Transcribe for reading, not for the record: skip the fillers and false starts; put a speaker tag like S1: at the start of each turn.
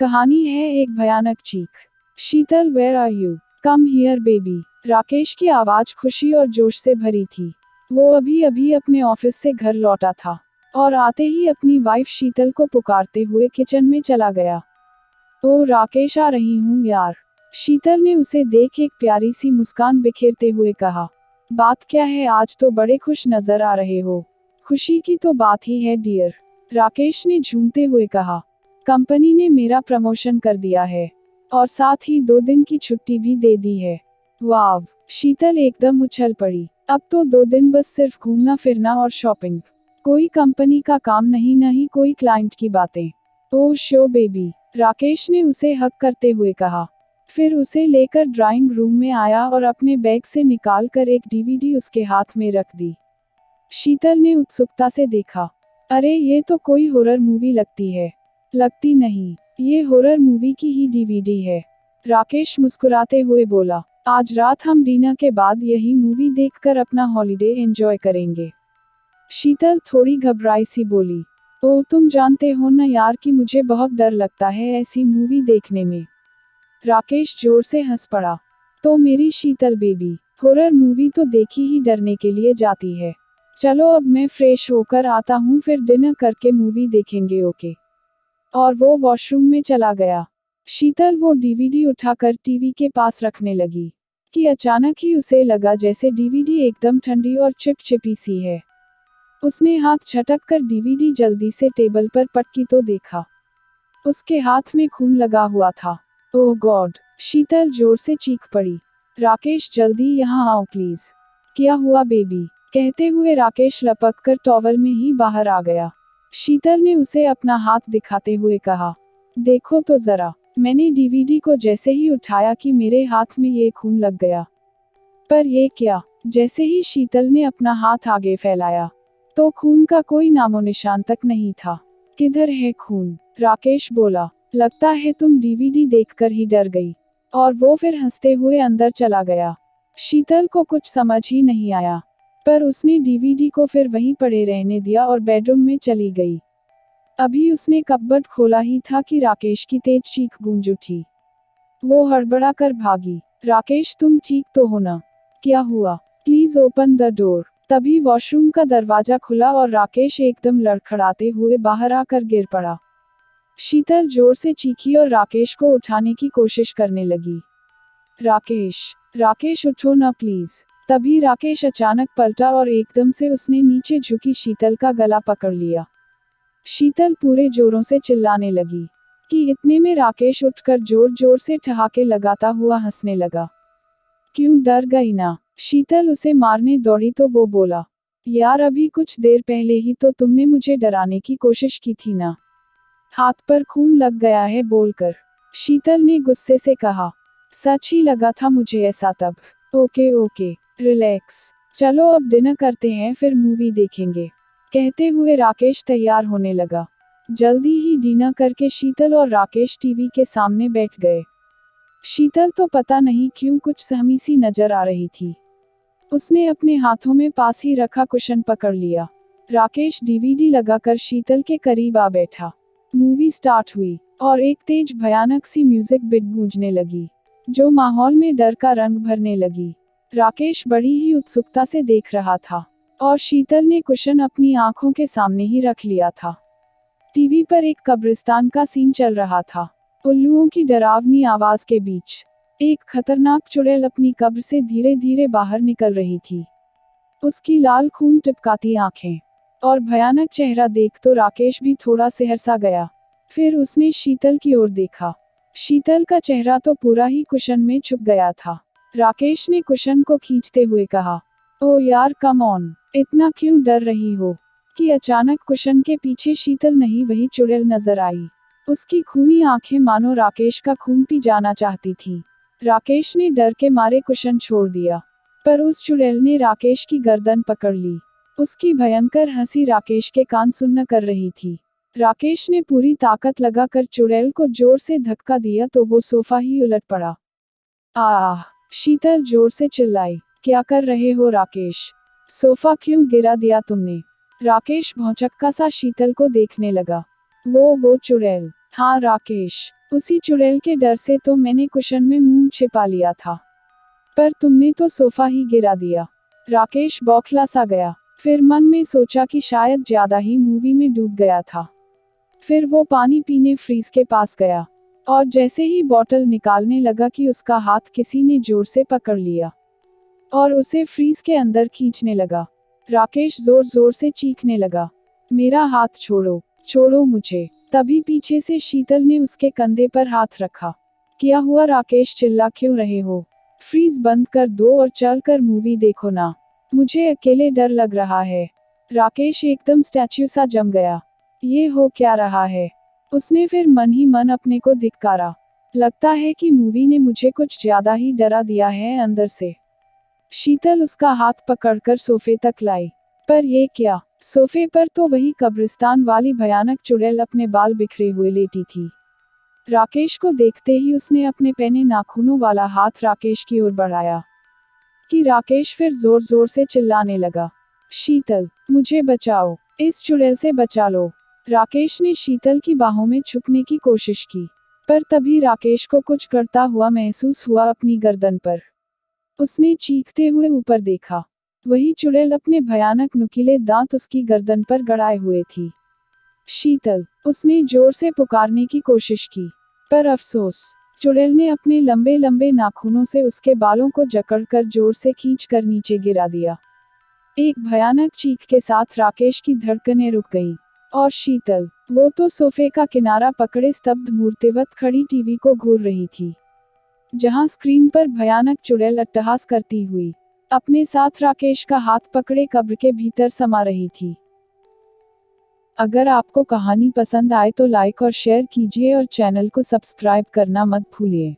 S1: कहानी है एक भयानक चीख। Sheetal, where are you? Come here baby. Rakesh की आवाज खुशी और जोश से भरी थी। वो अभी अभी अपने ऑफिस से घर लौटा था और आते ही अपनी वाइफ शीतल को पुकारते हुए किचन में चला गया। ओ राकेश, आ रही हूँ यार। शीतल ने उसे देख एक प्यारी सी मुस्कान बिखेरते हुए कहा। बात क्या है, आज तो बड़े खुश नजर आ रहे हो। खुशी की तो बात ही है डियर, राकेश ने झूमते हुए कहा। कंपनी ने मेरा प्रमोशन कर दिया है और साथ ही 2 दिन की छुट्टी भी दे दी है। वाव! शीतल एकदम उछल पड़ी। अब तो 2 दिन बस सिर्फ घूमना फिरना और शॉपिंग। कोई कंपनी का काम नहीं, न ही कोई क्लाइंट की बातें। ओह शो बेबी, राकेश ने उसे हक करते हुए कहा। फिर उसे लेकर ड्राइंग रूम में आया और अपने बैग से निकाल कर एक डीवीडी उसके हाथ में रख दी। शीतल ने उत्सुकता से देखा। अरे ये तो कोई हॉरर मूवी लगती है। लगती नहीं, ये हॉरर मूवी की ही डीवीडी है, राकेश मुस्कुराते हुए बोला। आज रात हम डिनर के बाद यही मूवी देखकर अपना हॉलिडे एंजॉय करेंगे। शीतल थोड़ी घबराई सी बोली। ओह तुम जानते हो न यार कि मुझे बहुत डर लगता है ऐसी मूवी देखने में। राकेश जोर से हंस पड़ा। तो मेरी शीतल बेबी, हॉरर मूवी तो देखी ही डरने के लिए जाती है। चलो अब मैं फ्रेश होकर आता हूँ, फिर डिनर करके मूवी देखेंगे, ओके? और वो वॉशरूम में चला गया। शीतल वो डीवीडी उठाकर टीवी के पास रखने लगी कि अचानक ही उसे लगा जैसे डीवीडी एकदम ठंडी और चिपचिपी सी है। उसने हाथ झटक कर डीवीडी जल्दी से टेबल पर पटकी तो देखा उसके हाथ में खून लगा हुआ था। ओह गॉड! शीतल जोर से चीख पड़ी। राकेश जल्दी यहाँ आओ प्लीज। क्या हुआ बेबी? कहते हुए राकेश लपक कर टॉवल में ही बाहर आ गया। शीतल ने उसे अपना हाथ दिखाते हुए कहा, देखो तो जरा। मैंने डीवीडी को जैसे ही उठाया कि मेरे हाथ में ये खून लग गया। पर ये क्या? जैसे ही शीतल ने अपना हाथ आगे फैलाया तो खून का कोई नामो निशान तक नहीं था। किधर है खून? राकेश बोला। लगता है तुम डीवीडी देखकर ही डर गई। और वो फिर हंसते हुए अंदर चला गया। शीतल को कुछ समझ ही नहीं आया, पर उसने डीवीडी को फिर वहीं पड़े रहने दिया और बेडरूम में चली गई। अभी उसने कपबोर्ड खोला ही था कि राकेश की तेज चीख गूंज उठी। वो हड़बड़ा कर भागी। राकेश तुम ठीक तो हो ना? क्या हुआ? Please open the door. तभी वॉशरूम का दरवाजा खुला और राकेश एकदम लड़खड़ाते हुए बाहर आकर गिर पड़ा। शीतल जोर से चीखी और राकेश को उठाने की कोशिश करने लगी। राकेश, राकेश उठो ना प्लीज। तभी राकेश अचानक पलटा और एकदम से उसने नीचे झुकी शीतल का गला पकड़ लिया। शीतल पूरे जोरों से चिल्लाने लगी कि इतने में राकेश उठकर जोर जोर से ठहाके लगाता हुआ हंसने लगा। क्यों, डर गई ना? शीतल उसे मारने दौड़ी तो वो बोला, यार अभी कुछ देर पहले ही तो तुमने मुझे डराने की कोशिश की थी ना। हाथ पर खून लग गया है बोलकर। शीतल ने गुस्से से कहा, सच ही लगा था मुझे ऐसा तब। Okay okay, relax. चलो अब डिनर करते हैं, फिर मूवी देखेंगे। कहते हुए राकेश तैयार होने लगा। जल्दी ही डिनर करके शीतल और राकेश टीवी के सामने बैठ गए। शीतल तो पता नहीं क्यों कुछ सहमी सी नजर आ रही थी। उसने अपने हाथों में पास ही रखा कुशन पकड़ लिया। राकेश डीवीडी लगाकर शीतल के करीब आ बैठा। मूवी स्टार्ट हुई और एक तेज भयानक सी म्यूजिक बिट गूंजने लगी, जो माहौल में डर का रंग भरने लगी। राकेश बड़ी ही उत्सुकता से देख रहा था और शीतल ने कुशन अपनी आंखों के सामने ही रख लिया था। टीवी पर एक कब्रिस्तान का सीन चल रहा था। उल्लुओं की डरावनी आवाज के बीच एक खतरनाक चुड़ैल अपनी कब्र से धीरे धीरे बाहर निकल रही थी। उसकी लाल खून टिपकाती आंखें और भयानक चेहरा देख तो राकेश भी थोड़ा सहसा गया। फिर उसने शीतल की ओर देखा। शीतल का चेहरा तो पूरा ही कुशन में छुप गया था। राकेश ने कुशन को खींचते हुए कहा, ओ यार कम ऑन, इतना क्यों डर रही हो? कि अचानक कुशन के पीछे शीतल नहीं, वही चुड़ैल नजर आई। उसकी खूनी आंखें मानो राकेश का खून पी जाना चाहती थीं। राकेश ने डर के मारे कुशन छोड़ दिया, पर उस चुड़ैल ने राकेश की गर्दन पकड़ ली। उसकी भयंकर हंसी राकेश के कान सुन्न कर रही थी। राकेश ने पूरी ताकत लगाकर चुड़ैल को जोर से धक्का दिया तो वो सोफा ही उलट पड़ा। आह! शीतल जोर से चिल्लाई। क्या कर रहे हो राकेश? सोफा क्यों गिरा दिया तुमने? राकेश भौचक्का सा शीतल को देखने लगा। वो चुड़ैल हाँ राकेश, उसी चुड़ैल के डर से तो मैंने कुशन में मुंह छिपा लिया था, पर तुमने तो सोफा ही गिरा दिया। राकेश बौखला सा गया, फिर मन में सोचा कि शायद ज्यादा ही मूवी में डूब गया था। फिर वो पानी पीने फ्रीज के पास गया, और जैसे ही बॉटल निकालने लगा कि उसका हाथ किसी ने जोर से पकड़ लिया और उसे फ्रीज के अंदर खींचने लगा। राकेश जोर जोर से चीखने लगा, मेरा हाथ छोड़ो, छोड़ो मुझे। तभी पीछे से शीतल ने उसके कंधे पर हाथ रखा। क्या हुआ राकेश, चिल्ला क्यों रहे हो? फ्रीज बंद कर दो और चल कर मूवी देखो ना, मुझे अकेले डर लग रहा है। राकेश एकदम स्टैच्यू सा जम गया। ये हो क्या रहा है? उसने फिर मन ही मन अपने को धिक्कारा। लगता है कि मूवी ने मुझे कुछ ज्यादा ही डरा दिया है अंदर से। शीतल उसका हाथ पकड़कर सोफे तक लाई। पर ये क्या? सोफे पर तो वही कब्रिस्तान वाली भयानक चुड़ैल अपने बाल बिखरे हुए लेटी थी। राकेश को देखते ही उसने अपने पैने नाखूनों वाला हाथ राकेश की ओर बढ़ाया कि राकेश फिर जोर जोर से चिल्लाने लगा, शीतल, मुझे बचाओ, इस चुड़ैल से बचा लो। राकेश ने शीतल की बाहों में छुपने की कोशिश की, पर तभी राकेश को कुछ करता हुआ महसूस हुआ अपनी गर्दन पर। उसने चीखते हुए ऊपर देखा। वही चुड़ैल अपने भयानक नुकीले दांत उसकी गर्दन पर गड़ाए हुए थी। शीतल, उसने जोर से पुकारने की कोशिश की, पर अफसोस, चुड़ैल ने अपने लंबे लंबे नाखूनों से उसके बालों को जकड़कर जोर से खींचकर नीचे गिरा दिया। एक भयानक चीख के साथ राकेश की धड़कनें रुक गईं, और शीतल, वो तो सोफे का किनारा पकड़े स्तब्ध मूर्तिवत खड़ी टीवी को घूर रही थी, जहां स्क्रीन पर भयानक चुड़ैल अट्टहास करती हुई अपने साथ राकेश का हाथ पकड़े कब्र के भीतर समा रही थी। अगर आपको कहानी पसंद आए तो लाइक और शेयर कीजिए और चैनल को सब्सक्राइब करना मत भूलिए।